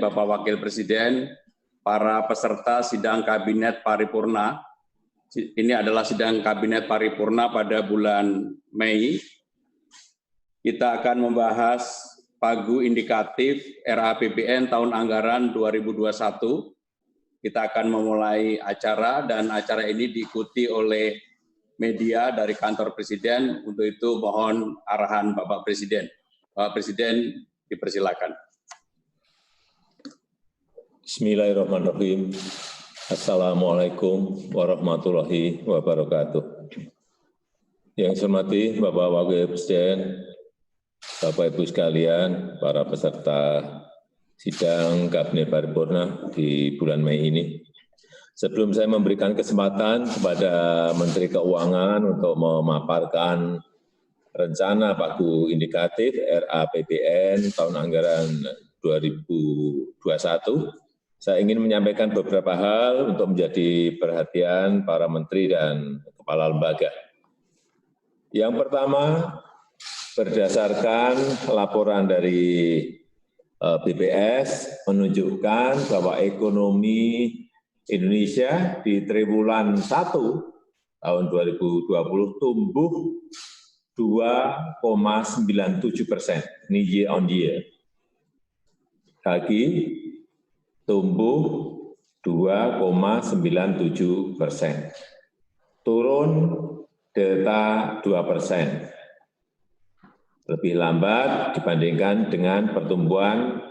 Bapak Wakil Presiden, para peserta sidang Kabinet Paripurna. Ini adalah sidang Kabinet Paripurna pada bulan Mei. Kita akan membahas pagu indikatif RAPBN tahun anggaran 2021. Kita akan memulai acara dan acara ini diikuti oleh media dari kantor Presiden. Untuk itu mohon arahan Bapak Presiden. Bapak Presiden dipersilakan. Bismillahirrahmanirrahim. Assalamualaikum warahmatullahi wabarakatuh. Yang saya hormati Bapak Wakil Presiden, Bapak Ibu sekalian, para peserta sidang Kabinet Paripurna di bulan Mei ini. Sebelum saya memberikan kesempatan kepada Menteri Keuangan untuk memaparkan rencana pagu indikatif RAPBN tahun anggaran 2021, saya ingin menyampaikan beberapa hal untuk menjadi perhatian para menteri dan kepala lembaga. Yang pertama, berdasarkan laporan dari BPS menunjukkan bahwa ekonomi Indonesia di triwulan 1 tahun 2020 tumbuh 2,97%, ini year on year. Lagi tumbuh 2,97%, turun delta 2%. Lebih lambat dibandingkan dengan pertumbuhan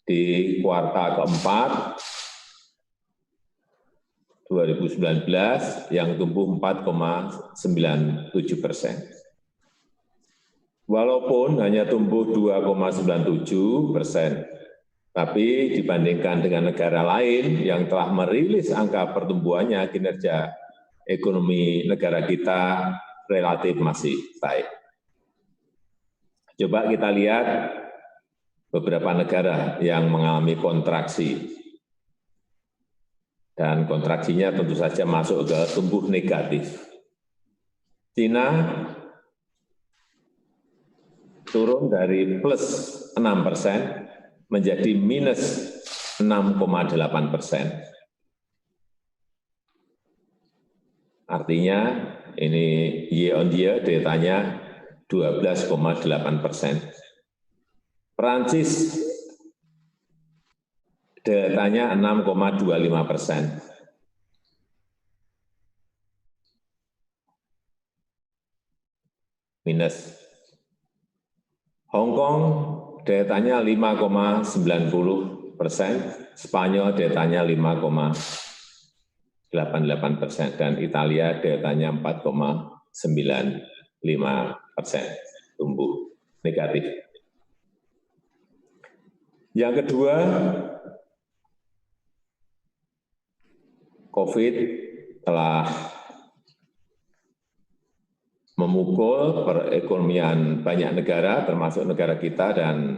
di kuartal keempat 2019 yang tumbuh 4,97%. Walaupun hanya tumbuh 2,97%, tapi dibandingkan dengan negara lain yang telah merilis angka pertumbuhannya, kinerja ekonomi negara kita relatif masih baik. Coba kita lihat beberapa negara yang mengalami kontraksi. Dan kontraksinya tentu saja masuk ke tumbuh negatif. China turun dari plus 6% menjadi minus 6,8%. Artinya ini year on year datanya 12,8%. Perancis datanya 6,25%. Minus. Hong Kong datanya 5,90%, Spanyol datanya 5,88%, dan Italia datanya 4,95%, tumbuh negatif. Yang kedua, COVID telah memukul perekonomian banyak negara, termasuk negara kita, dan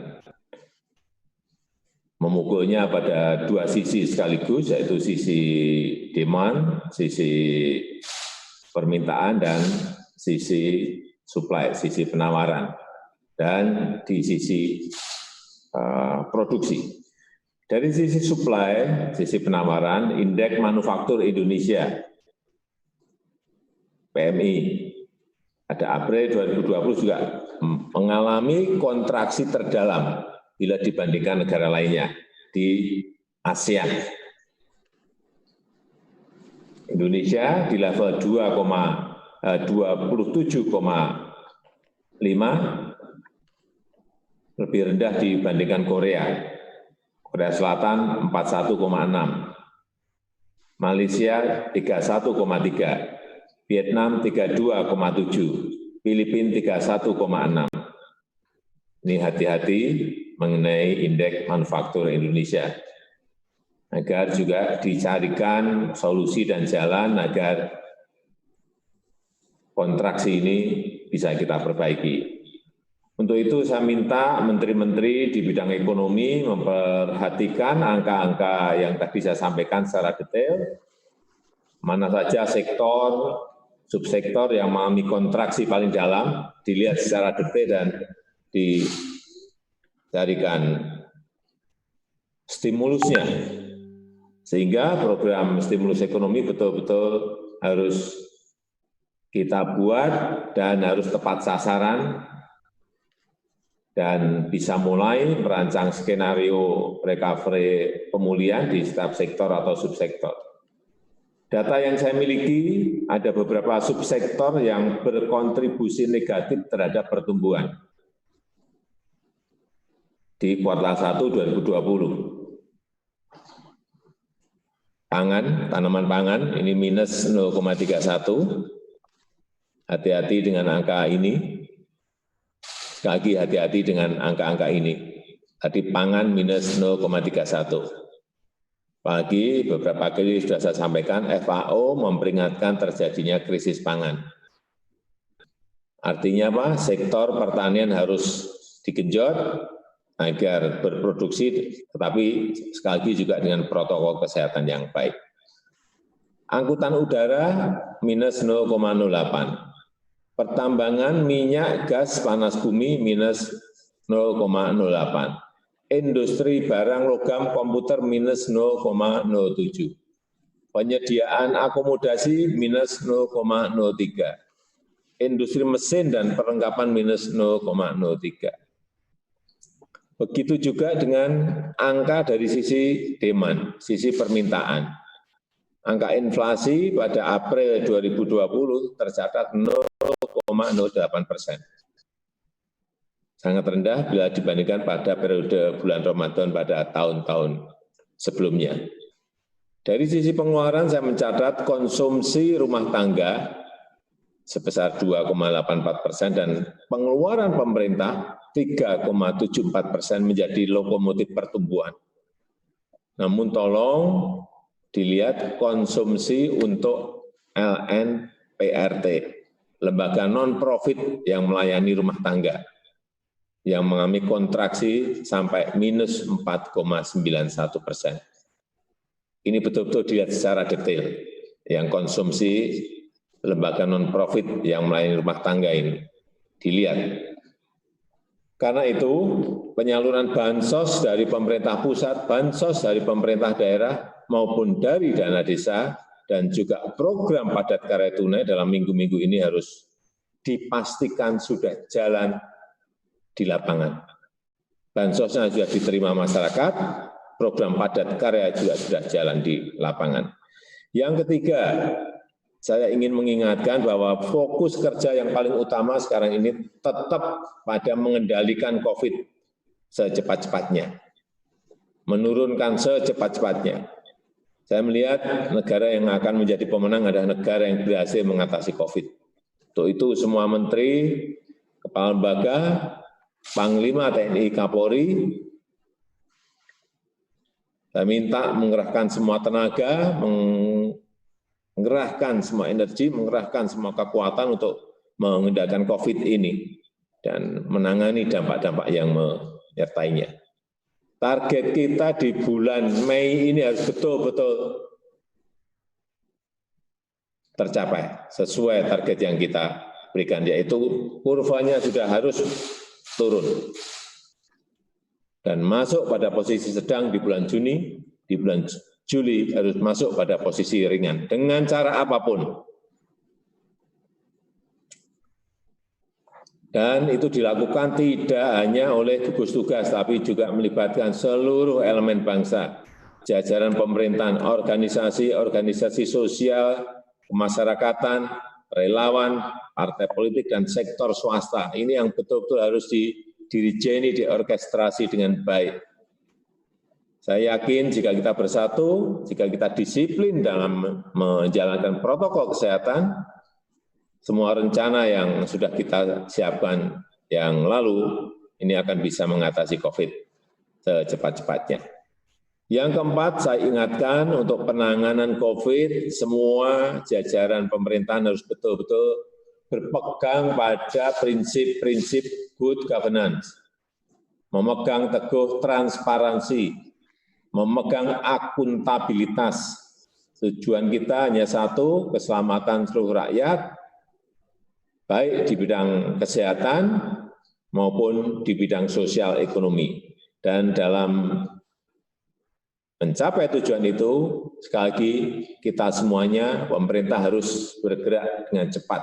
memukulnya pada dua sisi sekaligus, yaitu sisi demand, sisi permintaan, dan sisi supply, sisi penawaran, dan di sisi produksi. Dari sisi supply, sisi penawaran, indeks manufaktur Indonesia, PMI, pada April 2020 juga mengalami kontraksi terdalam bila dibandingkan negara lainnya di ASEAN. Indonesia di level 27,5, lebih rendah dibandingkan Korea. Korea Selatan 41,6, Malaysia 31,3, Vietnam 32,7, Filipina 31,6. Ini hati-hati mengenai indeks manufaktur Indonesia, agar juga dicarikan solusi dan jalan agar kontraksi ini bisa kita perbaiki. Untuk itu saya minta menteri-menteri di bidang ekonomi memperhatikan angka-angka yang tadi saya sampaikan secara detail, mana saja sektor, subsektor yang mengalami kontraksi paling dalam, dilihat secara detail dan dicarikan stimulusnya. Sehingga program stimulus ekonomi betul-betul harus kita buat dan harus tepat sasaran dan bisa mulai merancang skenario recovery pemulihan di setiap sektor atau subsektor. Data yang saya miliki, ada beberapa subsektor yang berkontribusi negatif terhadap pertumbuhan di kuartal 1 2020. Pangan, tanaman pangan, ini minus 0,31. Hati-hati dengan angka ini. Sekali lagi hati-hati dengan angka-angka ini. Tadi pangan minus 0,31. Apalagi beberapa kali sudah saya sampaikan, FAO memperingatkan terjadinya krisis pangan. Artinya apa? Sektor pertanian harus digenjot agar berproduksi, tetapi sekali lagi juga dengan protokol kesehatan yang baik. Angkutan udara minus 0,08. Pertambangan minyak, gas, panas bumi minus 0,08. Industri barang logam komputer minus 0,07. Penyediaan akomodasi minus 0,03. Industri mesin dan perlengkapan minus 0,03. Begitu juga dengan angka dari sisi demand, sisi permintaan. Angka inflasi pada April 2020 tercatat 0,08%. Sangat rendah bila dibandingkan pada periode bulan Ramadan pada tahun-tahun sebelumnya. Dari sisi pengeluaran saya mencatat konsumsi rumah tangga sebesar 2,84% dan pengeluaran pemerintah 3,74% menjadi lokomotif pertumbuhan. Namun tolong dilihat konsumsi untuk LNPRT, lembaga non-profit yang melayani rumah tangga, yang mengalami kontraksi sampai minus 4,91%. Ini betul-betul dilihat secara detail, yang konsumsi lembaga non-profit yang melayani rumah tangga ini dilihat. Karena itu, penyaluran bansos dari pemerintah pusat, bansos dari pemerintah daerah, maupun dari dana desa, dan juga program padat karya tunai dalam minggu-minggu ini harus dipastikan sudah jalan di lapangan. Bansosnya sudah diterima masyarakat, program padat karya juga sudah jalan di lapangan. Yang ketiga, saya ingin mengingatkan bahwa fokus kerja yang paling utama sekarang ini tetap pada mengendalikan COVID secepat-cepatnya, menurunkan secepat-cepatnya. Saya melihat negara yang akan menjadi pemenang adalah negara yang berhasil mengatasi COVID. Untuk itu semua menteri, kepala lembaga, Panglima TNI Kapolri, saya minta mengerahkan semua tenaga, mengerahkan semua energi, mengerahkan semua kekuatan untuk mengendalikan COVID ini dan menangani dampak-dampak yang menyertainya. Target kita di bulan Mei ini harus betul-betul tercapai sesuai target yang kita berikan, yaitu kurvanya sudah harus turun dan masuk pada posisi sedang di bulan Juni, di bulan Juli harus masuk pada posisi ringan dengan cara apapun. Dan itu dilakukan tidak hanya oleh gugus tugas, tapi juga melibatkan seluruh elemen bangsa, jajaran pemerintahan, organisasi sosial, kemasyarakatan, relawan, partai politik, dan sektor swasta. Ini yang betul-betul harus didirigeni, diorkestrasi dengan baik. Saya yakin jika kita bersatu, jika kita disiplin dalam menjalankan protokol kesehatan, semua rencana yang sudah kita siapkan yang lalu, ini akan bisa mengatasi COVID secepat-cepatnya. Yang keempat, saya ingatkan untuk penanganan COVID, semua jajaran pemerintahan harus betul-betul berpegang pada prinsip-prinsip good governance, memegang teguh transparansi, memegang akuntabilitas. Tujuan kita hanya satu, keselamatan seluruh rakyat, baik di bidang kesehatan maupun di bidang sosial ekonomi. Dan dalam mencapai tujuan itu, sekali lagi kita semuanya, pemerintah harus bergerak dengan cepat.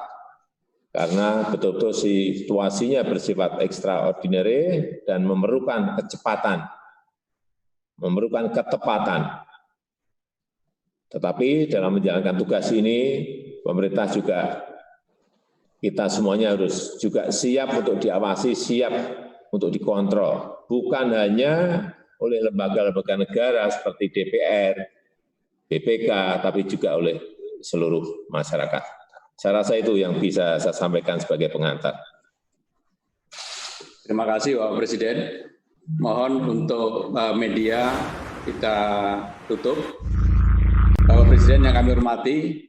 Karena betul-betul situasinya bersifat extraordinary dan memerlukan kecepatan, memerlukan ketepatan. Tetapi dalam menjalankan tugas ini, pemerintah juga, kita semuanya harus juga siap untuk diawasi, siap untuk dikontrol. Bukan hanya oleh lembaga-lembaga negara seperti DPR, BPK, tapi juga oleh seluruh masyarakat. Saya rasa itu yang bisa saya sampaikan sebagai pengantar. Terima kasih Bapak Presiden. Mohon untuk media kita tutup. Bapak Presiden yang kami hormati,